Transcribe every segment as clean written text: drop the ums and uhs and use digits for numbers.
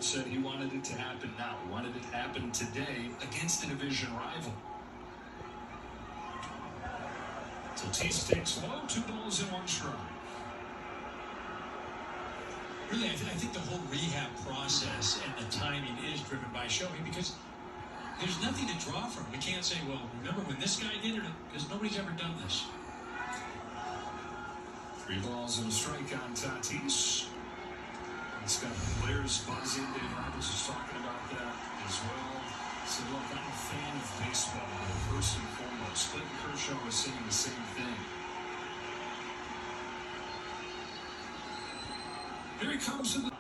Said he wanted it to happen now. He wanted it to happen today against a division rival. Tatis takes low, 2 balls and 1 strike. Really, I think the whole rehab process and the timing is driven by Shohei because there's nothing to draw from. We can't say, well, remember when this guy did it, because nobody's ever done this. 3 balls and a strike on Tatis. It's got the players buzzing. Dave Roberts was talking about that as well. So, look, I'm a fan of baseball, first and foremost. Clayton Kershaw was saying the same thing. Here he comes to the...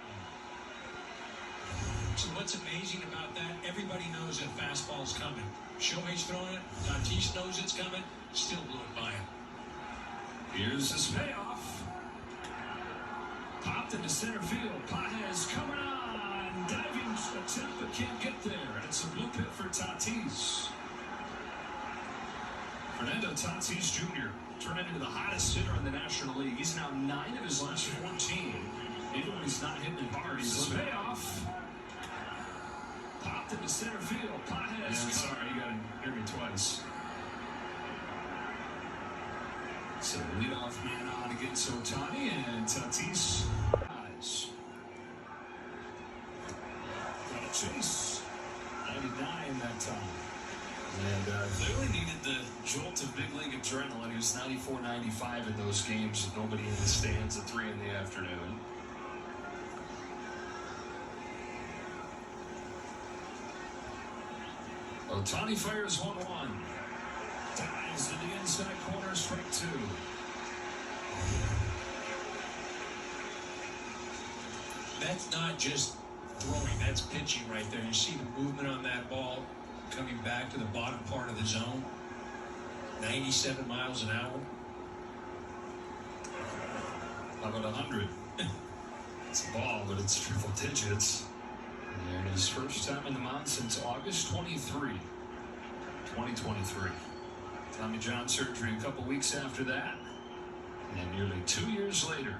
So what's amazing about that, everybody knows that fastball's coming. Shohei's throwing it, Tatis knows it's coming, still blew it by him. Here's his payoff. Popped into center field. Arraez coming on. Diving attempt but can't get there. And it's a blue pit for Tatis. Fernando Tatis Jr. turned into the hottest hitter in the National League. He's now 9 of his last 14. Even when he's not hitting it hard, he's a payoff. Popped into center field. Arraez. Yeah, sorry, you gotta hear me twice. So leadoff man on against Ohtani, and Tatis eyes. Got a chase. 99 that time. And clearly needed the jolt of big league adrenaline. He was 94, 95 in those games with nobody in the stands at 3 in the afternoon. Ohtani fires 1-1. Dives to the inside corner, strike 2. That's not just throwing, that's pitching right there. You see the movement on that ball coming back to the bottom part of the zone. 97 miles an hour. How about 100? It's a ball, but it's triple digits. And his first time in the mound since August 23, 2023. Tommy John surgery a couple weeks after that, and nearly 2 years later.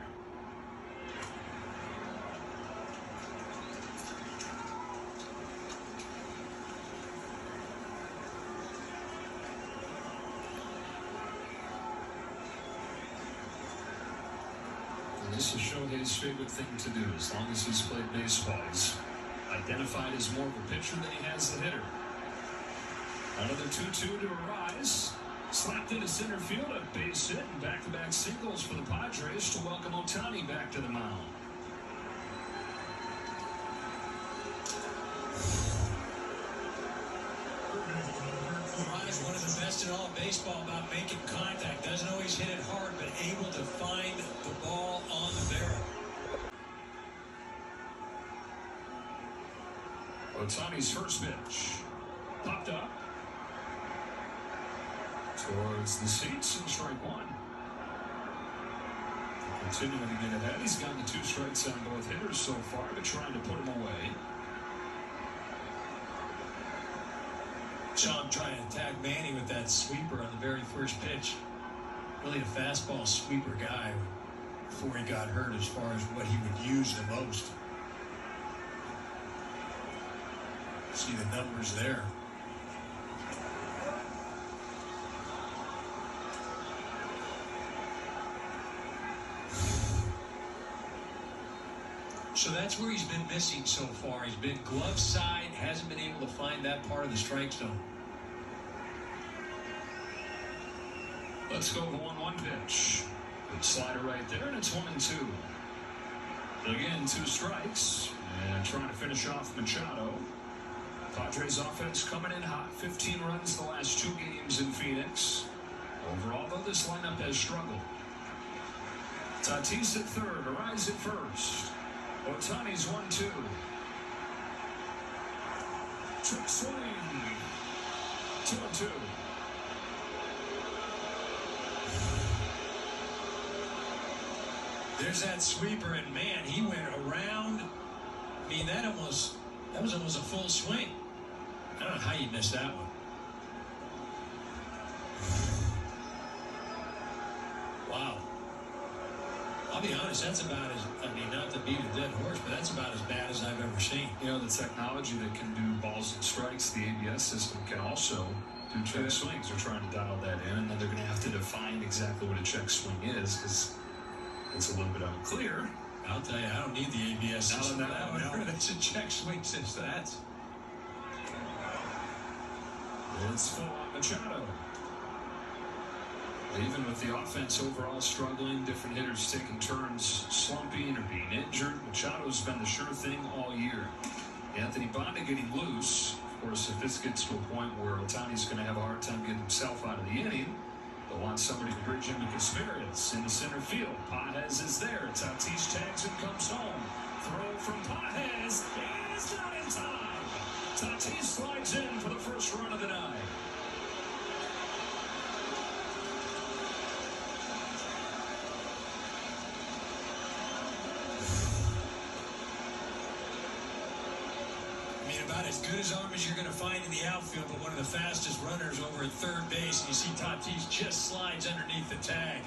And this is Shohei's favorite thing to do as long as he's played baseball. He's identified as more of a pitcher than he has a hitter. Another 2-2 to Arraez. Slapped into center field, a base hit, and back-to-back singles for the Padres to welcome Ohtani back to the mound. Arraez, one of the best in all of baseball about making contact. Doesn't always hit it hard, but able to find the ball on the barrel. Ohtani's first pitch. Popped up. Towards the seats and strike 1. Continuing to get ahead. He's gotten the 2 strikes on both hitters so far, but trying to put him away. Saw him trying to attack Manny with that sweeper on the very first pitch. Really a fastball sweeper guy before he got hurt as far as what he would use the most. See the numbers there. So that's where he's been missing so far. He's been glove side, hasn't been able to find that part of the strike zone. Let's go to 1-1 pitch. Good slider right there, and it's 1-2. Again, 2 strikes, and trying to finish off Machado. Padres offense coming in hot. 15 runs the last 2 games in Phoenix. Overall, though, this lineup has struggled. Tatis at third, Arraez at first. Ohtani's 1-2. Trick swing. 2-2. There's that sweeper, and man, he went around. I mean, that was almost a full swing. I don't know how you missed that one. Wow. I'll be honest, that's about as, I mean, not to beat a dead horse, but that's about as bad as I've ever seen. You know, the technology that can do balls and strikes, the ABS system can also do check swings. They're trying to dial that in, and then they're going to have to define exactly what a check swing is, because it's a little bit unclear. I'll tell you, I don't need the ABS system. No. That's a check swing since that. It's full on Machado. Even with the offense overall struggling, different hitters taking turns slumping or being injured, Machado's been the sure thing all year. Anthony Bonda getting loose. Of course, if this gets to a point where Ohtani's going to have a hard time getting himself out of the inning, they'll want somebody to bridge him to Casperez in the center field. Arraez is there. Tatis tags and comes home. Throw from Arraez. And it's not in time. Tatis slides in for the first run of the night. About as good as arm as you're going to find in the outfield, but one of the fastest runners over at third base. And you see Tatis just slides underneath the tag.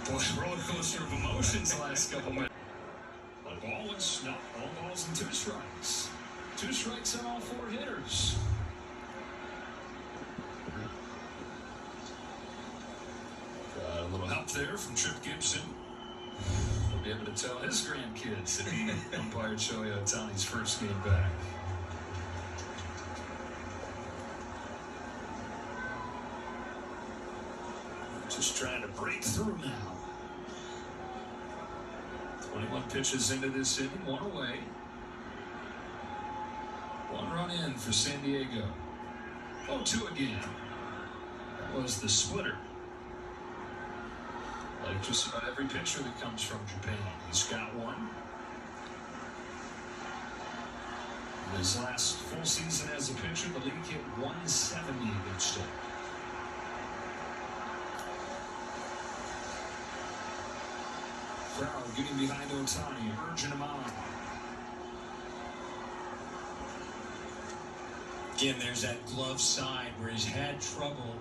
Boy, roller coaster of emotions the last couple minutes. A ball and snap, all balls and 2 strikes. 2 strikes on all 4 hitters. A little help there from Trip Gibson. He'll be able to tell his grandkids that he umpired Shohei Ohtani's first game back. Just trying to break through now. 21 pitches into this inning, 1 away. 1 run in for San Diego. 0-2 again. That was the splitter. Like just about every pitcher that comes from Japan, he's got one. In his last full season as a pitcher, the league hit 170 against him. Crowd getting behind Ohtani, urging him on. Again, there's that glove side where he's had trouble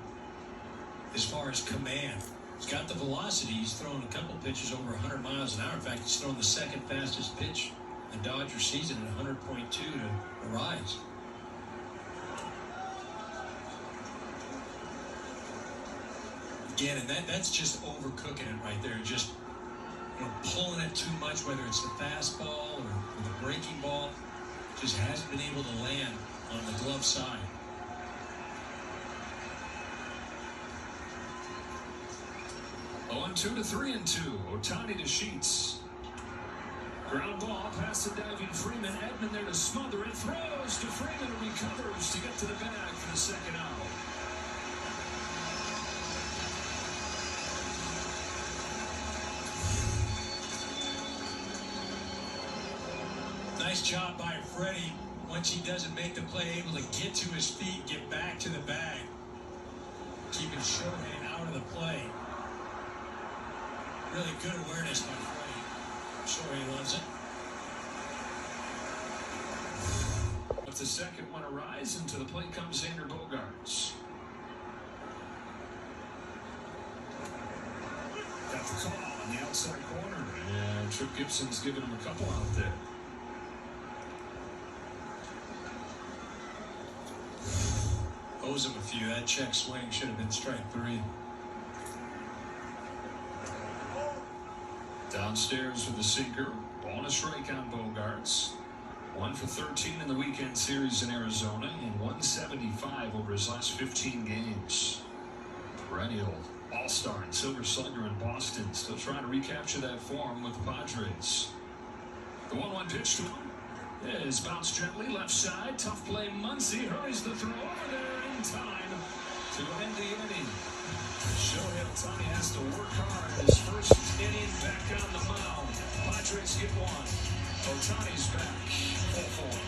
as far as command. He's got the velocity. He's thrown a couple pitches over 100 miles an hour. In fact, he's thrown the 2nd fastest pitch in the Dodger season at 100.2 to Arraez. Again, and that's just overcooking it right there. Just pulling it too much, whether it's the fastball or the breaking ball. Just hasn't been able to land on the glove side. On 2 to 3-2. Ohtani to Sheets. Ground ball past the diving Freeman. Edman there to smother it. Throws to Freeman and recovers to get to the bag for the 2nd out. Nice job by Freddie. Once he doesn't make the play, able to get to his feet, get back to the bag. Keeping Shohei out of the play. Really good awareness by Freddie. Shohei loves it. But the second one Arraez, and to the plate comes Bogaerts. Got the call on the outside corner. And Trip Gibson's giving him a couple out there. Owes him a few. That check swing should have been strike 3. Downstairs with the sinker. Ball and a strike on Bogaerts. 1 for 13 in the weekend series in Arizona and 175 over his last 15 games. Perennial all-star and Silver Slugger in Boston. Still trying to recapture that form with the Padres. The 1-1 pitch to him is bounced gently left side. Tough play. Muncy hurries the throw over there in time to end the inning. Shohei Ohtani has to work hard. His first inning back on the mound. Padres get 1. Ohtani's back. Full form.